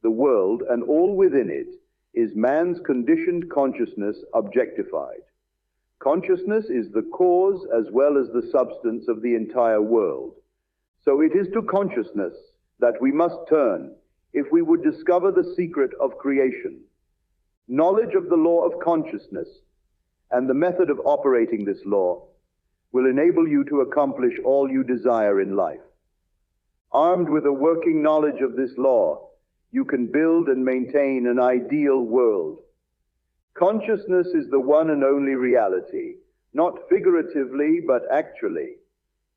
the world, and all within it is man's conditioned consciousness objectified. Consciousness is the cause as well as the substance of the entire world. So it is to consciousness that we must turn if we would discover the secret of creation. Knowledge of the law of consciousness and the method of operating this law will enable you to accomplish all you desire in life. Armed with a working knowledge of this law, you can build and maintain an ideal world. Consciousness is the one and only reality, not figuratively, but actually.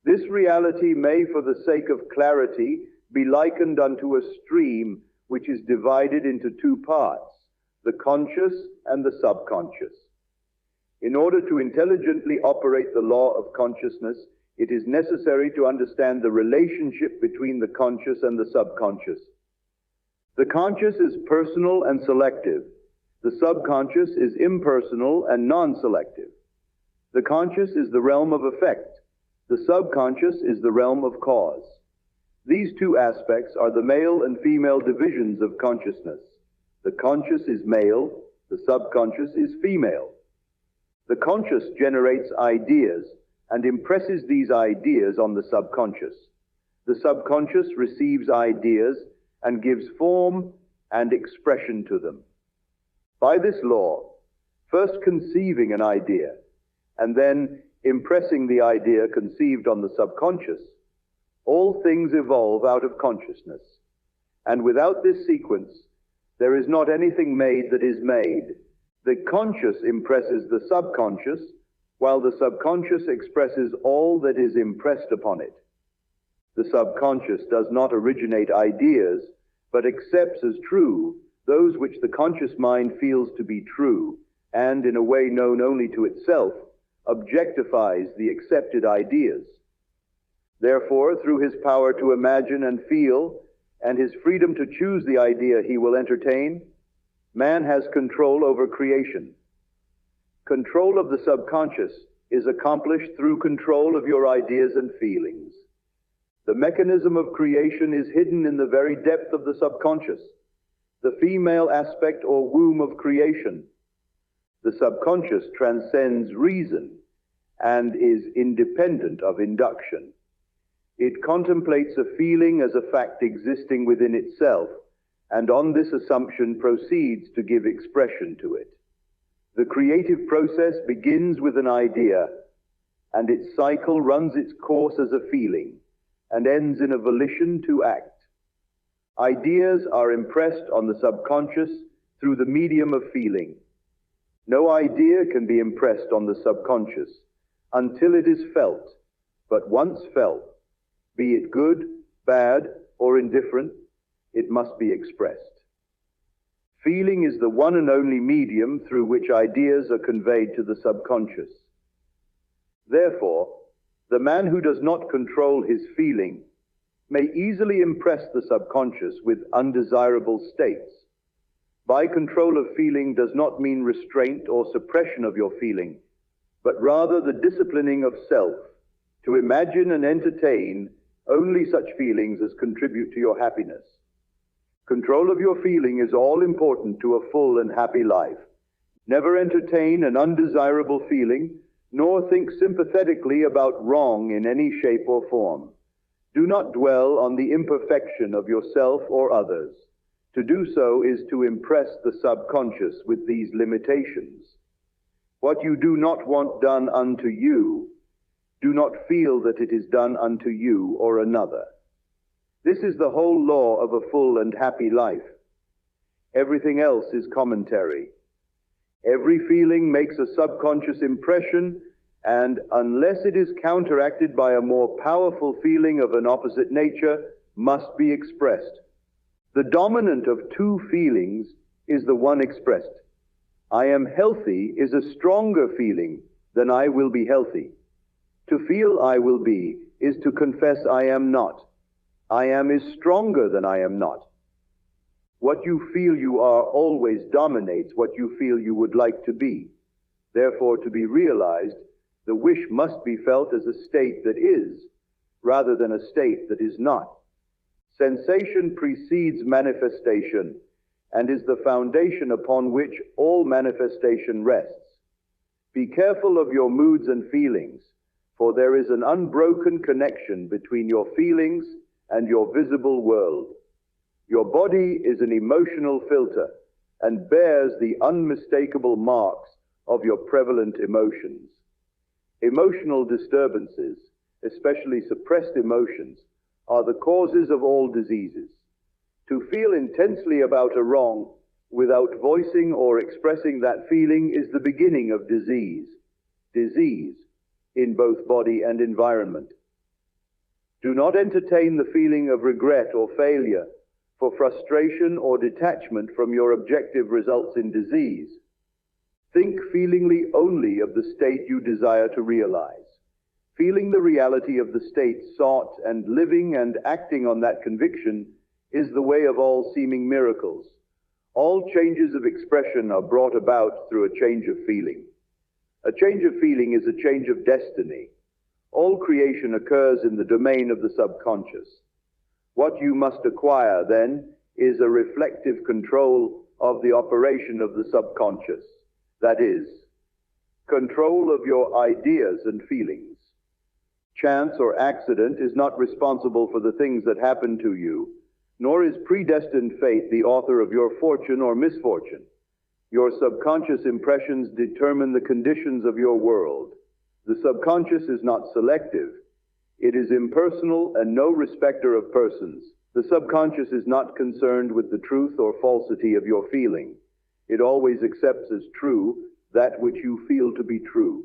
This reality may, for the sake of clarity, be likened unto a stream which is divided into two parts, the conscious and the subconscious. In order to intelligently operate the law of consciousness, it is necessary to understand the relationship between the conscious and the subconscious. The conscious is personal and selective. The subconscious is impersonal and non-selective. The conscious is the realm of effect. The subconscious is the realm of cause. These two aspects are the male and female divisions of consciousness. The conscious is male, the subconscious is female. The conscious generates ideas and impresses these ideas on the subconscious. The subconscious receives ideas and gives form and expression to them. By this law, first conceiving an idea and then impressing the idea conceived on the subconscious, all things evolve out of consciousness. And without this sequence, there is not anything made that is made. The conscious impresses the subconscious, while the subconscious expresses all that is impressed upon it. The subconscious does not originate ideas, but accepts as true those which the conscious mind feels to be true, and, in a way known only to itself, objectifies the accepted ideas. Therefore, through his power to imagine and feel, and his freedom to choose the idea he will entertain, man has control over creation. Control of the subconscious is accomplished through control of your ideas and feelings. The mechanism of creation is hidden in the very depth of the subconscious, the female aspect or womb of creation. The subconscious transcends reason and is independent of induction. It contemplates a feeling as a fact existing within itself, and on this assumption proceeds to give expression to it. The creative process begins with an idea, and its cycle runs its course as a feeling, and ends in a volition to act. Ideas are impressed on the subconscious through the medium of feeling. No idea can be impressed on the subconscious until it is felt, but once felt, be it good, bad, or indifferent, it must be expressed. Feeling is the one and only medium through which ideas are conveyed to the subconscious. Therefore, the man who does not control his feeling may easily impress the subconscious with undesirable states. By control of feeling does not mean restraint or suppression of your feeling, but rather the disciplining of self to imagine and entertain only such feelings as contribute to your happiness. Control of your feeling is all important to a full and happy life. Never entertain an undesirable feeling, nor think sympathetically about wrong in any shape or form. Do not dwell on the imperfection of yourself or others. To do so is to impress the subconscious with these limitations. What you do not want done unto you, do not feel that it is done unto you or another. This is the whole law of a full and happy life. Everything else is commentary. Every feeling makes a subconscious impression, and unless it is counteracted by a more powerful feeling of an opposite nature, must be expressed. The dominant of two feelings is the one expressed. I am healthy is a stronger feeling than I will be healthy. To feel I will be is to confess I am not. I am is stronger than I am not. What you feel you are always dominates what you feel you would like to be. Therefore, to be realized, the wish must be felt as a state that is, rather than a state that is not. Sensation precedes manifestation and is the foundation upon which all manifestation rests. Be careful of your moods and feelings, for there is an unbroken connection between your feelings and your visible world. Your body is an emotional filter and bears the unmistakable marks of your prevalent emotions. Emotional disturbances, especially suppressed emotions, are the causes of all diseases. To feel intensely about a wrong without voicing or expressing that feeling is the beginning of disease. Disease in both body and environment. Do not entertain the feeling of regret or failure, for frustration or detachment from your objective results in disease. Think feelingly only of the state you desire to realize. Feeling the reality of the state sought and living and acting on that conviction is the way of all seeming miracles. All changes of expression are brought about through a change of feeling. A change of feeling is a change of destiny. All creation occurs in the domain of the subconscious. What you must acquire, then, is a reflective control of the operation of the subconscious. That is, control of your ideas and feelings. Chance or accident is not responsible for the things that happen to you, nor is predestined fate the author of your fortune or misfortune. Your subconscious impressions determine the conditions of your world. The subconscious is not selective. It is impersonal and no respecter of persons. The subconscious is not concerned with the truth or falsity of your feeling. It always accepts as true that which you feel to be true.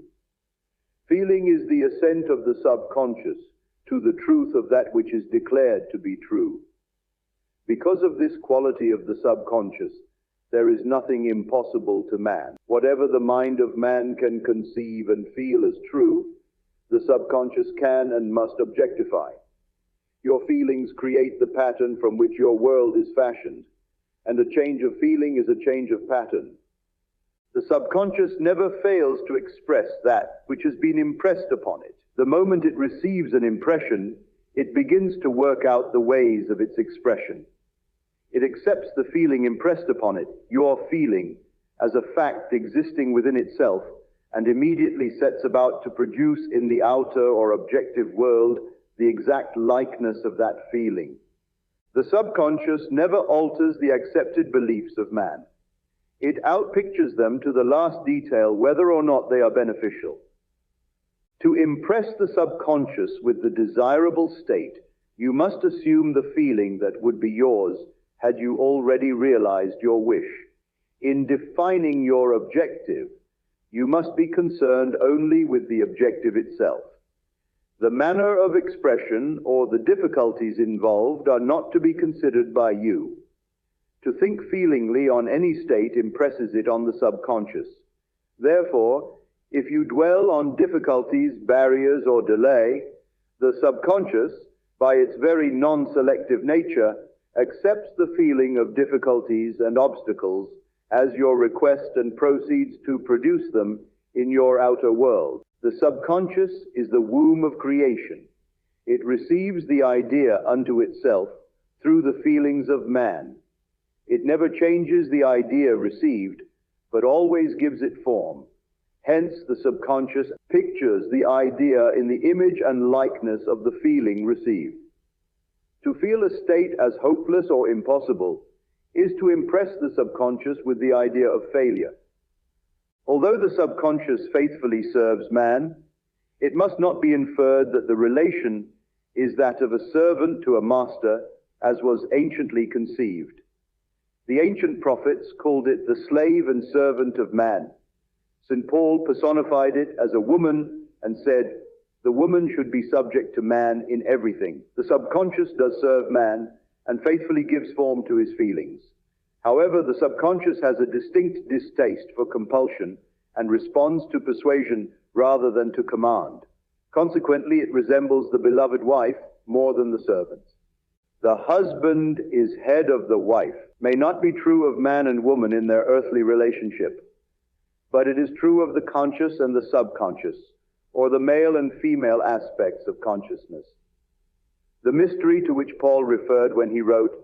Feeling is the assent of the subconscious to the truth of that which is declared to be true. Because of this quality of the subconscious, there is nothing impossible to man. Whatever the mind of man can conceive and feel as true, the subconscious can and must objectify. Your feelings create the pattern from which your world is fashioned, and a change of feeling is a change of pattern. The subconscious never fails to express that which has been impressed upon it. The moment it receives an impression, it begins to work out the ways of its expression. It accepts the feeling impressed upon it, your feeling, as a fact existing within itself, and immediately sets about to produce in the outer or objective world the exact likeness of that feeling. The subconscious never alters the accepted beliefs of man. It outpictures them to the last detail, whether or not they are beneficial. To impress the subconscious with the desirable state, you must assume the feeling that would be yours had you already realized your wish. In defining your objective, you must be concerned only with the objective itself. The manner of expression or the difficulties involved are not to be considered by you. To think feelingly on any state impresses it on the subconscious. Therefore, if you dwell on difficulties, barriers, or delay, the subconscious, by its very non-selective nature, accepts the feeling of difficulties and obstacles as your request and proceeds to produce them in your outer world. The subconscious is the womb of creation. It receives the idea unto itself through the feelings of man. It never changes the idea received, but always gives it form. Hence, the subconscious pictures the idea in the image and likeness of the feeling received. To feel a state as hopeless or impossible is to impress the subconscious with the idea of failure. Although the subconscious faithfully serves man, it must not be inferred that the relation is that of a servant to a master, as was anciently conceived. The ancient prophets called it the slave and servant of man. St. Paul personified it as a woman and said, the woman should be subject to man in everything. The subconscious does serve man and faithfully gives form to his feelings. However, the subconscious has a distinct distaste for compulsion and responds to persuasion rather than to command. Consequently, it resembles the beloved wife more than the servant. The husband is head of the wife may not be true of man and woman in their earthly relationship, but it is true of the conscious and the subconscious, or the male and female aspects of consciousness. The mystery to which Paul referred when he wrote,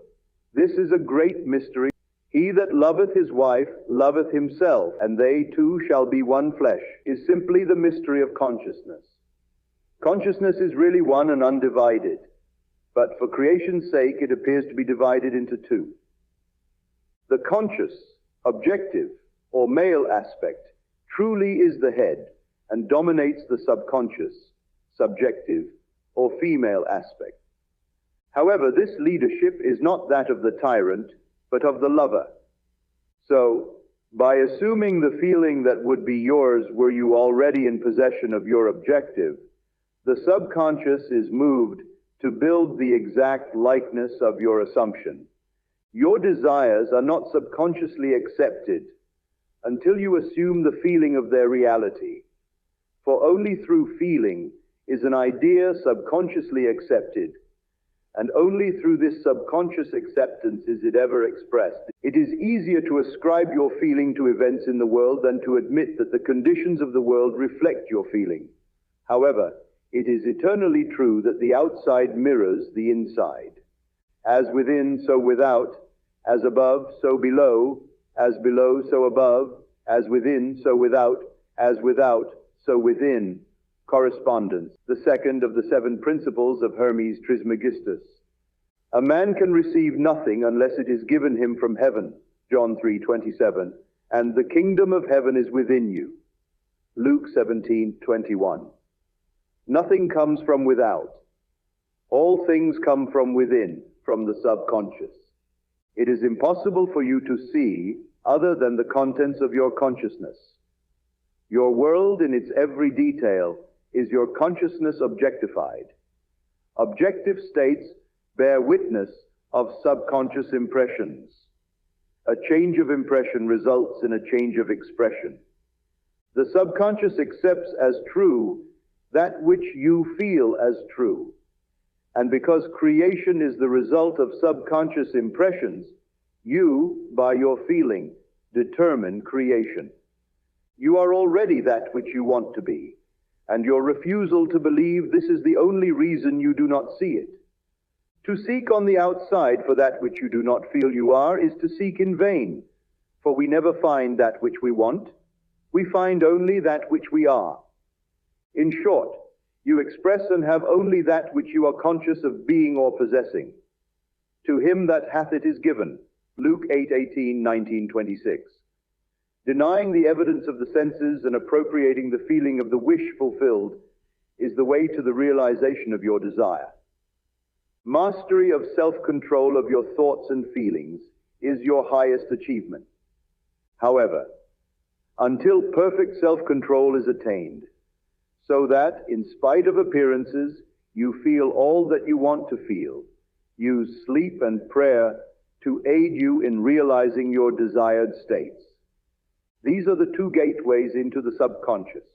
"This is a great mystery. He that loveth his wife loveth himself, and they two shall be one flesh," is simply the mystery of consciousness. Consciousness is really one and undivided, but for creation's sake it appears to be divided into two. The conscious, objective, or male aspect truly is the head and dominates the subconscious, subjective, or female aspect. However, this leadership is not that of the tyrant, but of the lover. So, by assuming the feeling that would be yours were you already in possession of your objective, the subconscious is moved to build the exact likeness of your assumption. Your desires are not subconsciously accepted until you assume the feeling of their reality. For only through feeling is an idea subconsciously accepted, and only through this subconscious acceptance is it ever expressed. It is easier to ascribe your feeling to events in the world than to admit that the conditions of the world reflect your feeling. However, it is eternally true that the outside mirrors the inside. As within, so without; as above, so below; as below, so above; as within, so without; as without, so within. Correspondence, the second of the 7 principles of Hermes Trismegistus. A man can receive nothing unless it is given him from heaven, John 3:27, and the kingdom of heaven is within you, Luke 17:21. Nothing comes from without. All things come from within, from the subconscious. It is impossible for you to see other than the contents of your consciousness. Your world in its every detail is your consciousness objectified. Objective states bear witness of subconscious impressions. A change of impression results in a change of expression. The subconscious accepts as true that which you feel as true. And because creation is the result of subconscious impressions, you, by your feeling, determine creation. You are already that which you want to be, and your refusal to believe this is the only reason you do not see it. To seek on the outside for that which you do not feel you are is to seek in vain, for we never find that which we want. We find only that which we are. In short, you express and have only that which you are conscious of being or possessing. To him that hath it is given, Luke 8:18, 19:26. Denying the evidence of the senses and appropriating the feeling of the wish fulfilled is the way to the realization of your desire. Mastery of self-control of your thoughts and feelings is your highest achievement. However, until perfect self-control is attained, so that, in spite of appearances, you feel all that you want to feel, use sleep and prayer to aid you in realizing your desired states. These are the 2 gateways into the subconscious.